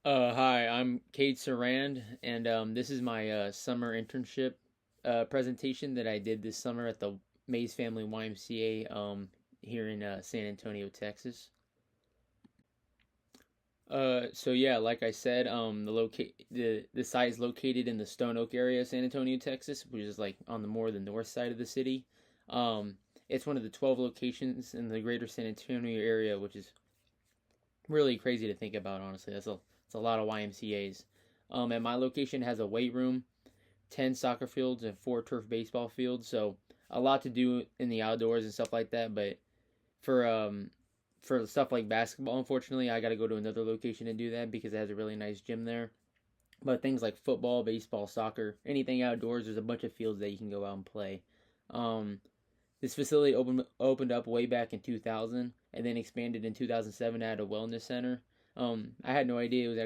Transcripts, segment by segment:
Hi, I'm Kate Sarand, and this is my summer internship presentation that I did this summer at the Mays Family YMCA here in San Antonio, Texas. So yeah, like I said, the site is located in the Stone Oak area of San Antonio, Texas, which is like on the north side of the city. Um, it's one of the 12 locations in the greater San Antonio area, which is really crazy to think about. Honestly, that's a lot of YMCA's. And my location has a weight room, 10 soccer fields, and 4 turf baseball fields. So a lot to do in the outdoors and stuff like that. But for um for stuff like basketball, unfortunately, I got to go to another location and do that because it has a really nice gym there. But things like football, baseball, soccer, anything outdoors, there's a bunch of fields that you can go out and play. Um, this facility opened up way back in 2000 and then expanded in 2007 at a wellness center. I had no idea it was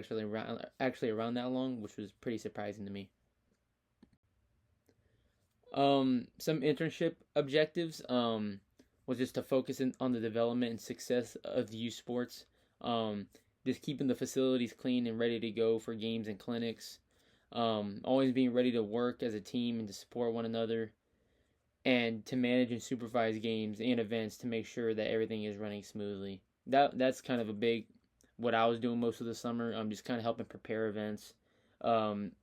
actually around that long, which was pretty surprising to me. Some internship objectives was just to focus on the development and success of the youth sports. Um, just keeping the facilities clean and ready to go for games and clinics. Always being ready to work as a team and to support one another, and to manage and supervise games and events to make sure that everything is running smoothly. That's kind of a big what I was doing most of the summer. I'm just kind of helping prepare events,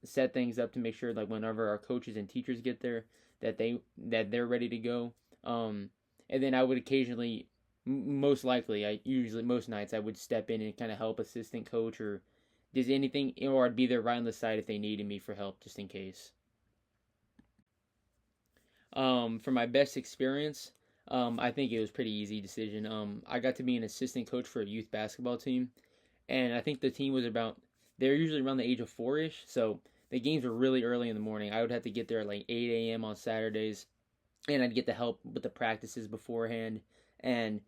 set things up to make sure like whenever our coaches and teachers get there that they're ready to go. Um, and then I would occasionally, most likely, I usually most nights I would step in and kind of help assistant coach or does anything, or I'd be there right on the side if they needed me for help just in case. For my best experience, I think it was a pretty easy decision. I got to be an assistant coach for a youth basketball team, and I think the team was about they're usually around the age of 4-ish, so the games were really early in the morning. I would have to get there at like 8 a.m. on Saturdays, and I'd get to help with the practices beforehand. And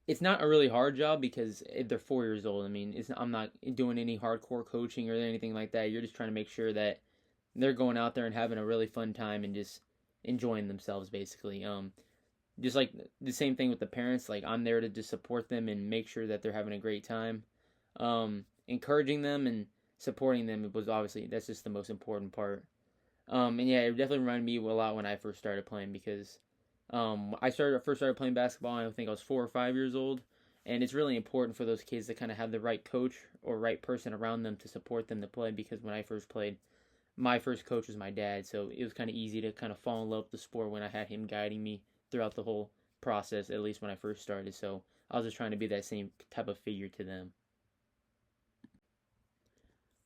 it's not a really hard job because they're 4 years old. I mean, I'm not doing any hardcore coaching or anything like that. You're just trying to make sure that they're going out there and having a really fun time and just enjoying themselves basically. Just like the same thing with the parents, like I'm there to just support them and make sure that they're having a great time. Encouraging them and supporting them was obviously that's just the most important part. And yeah, it definitely reminded me a lot when I first started playing because I first started playing basketball. I think I was 4 or 5 years old, and it's really important for those kids to kind of have the right coach or right person around them to support them to play. Because when I first played, my first coach was my dad, so it was kind of easy to kind of fall in love with the sport when I had him guiding me throughout the whole process. At least when I first started, so I was just trying to be that same type of figure to them.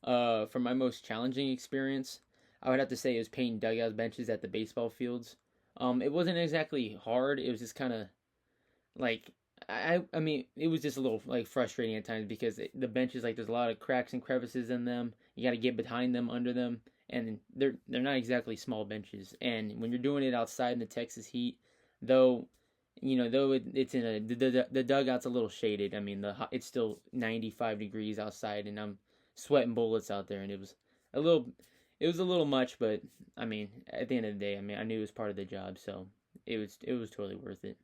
For my most challenging experience, I would have to say it was painting dugout benches at the baseball fields. It wasn't exactly hard. It was just kind of like I mean, it was just a little like frustrating at times because the benches like there's a lot of cracks and crevices in them. You got to get behind them, under them, and they're not exactly small benches. And when you're doing it outside in the Texas heat, though, it's in the dugout's a little shaded. I mean, it's still 95 degrees outside, and I'm sweating bullets out there, and a little it was a little much, but I mean, at the end of the day, I mean, I knew it was part of the job, so it was totally worth it.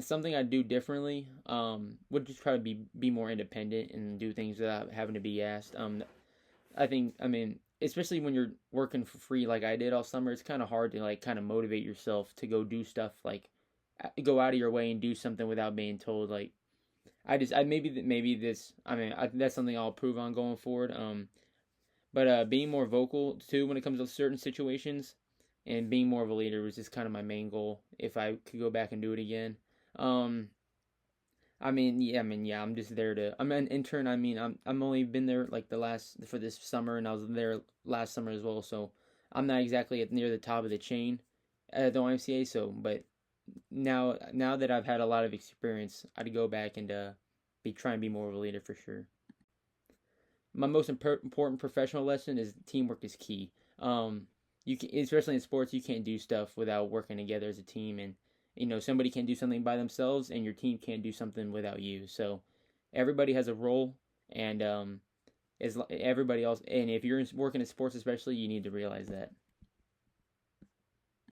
Something I'd do differently, would just try to be more independent and do things without having to be asked. I mean, especially when you're working for free like I did all summer, it's kind of hard to like kind of motivate yourself to go do stuff like go out of your way and do something without being told. Like I maybe this. I mean, that's something I'll prove on going forward. But being more vocal too when it comes to certain situations and being more of a leader was just kind of my main goal if I could go back and do it again. Um, yeah. I'm just there to. I'm an intern. I mean, I'm only been there like the last for this summer, and I was there last summer as well. So I'm not exactly at near the top of the chain at the YMCA. So, but now that I've had a lot of experience, I'd go back and be try and be more of a leader for sure. My most important professional lesson is teamwork is key. You can, especially in sports, you can't do stuff without working together as a team, and somebody can do something by themselves, and your team can't do something without you. So everybody has a role, and everybody else, and if you're working in sports especially, you need to realize that.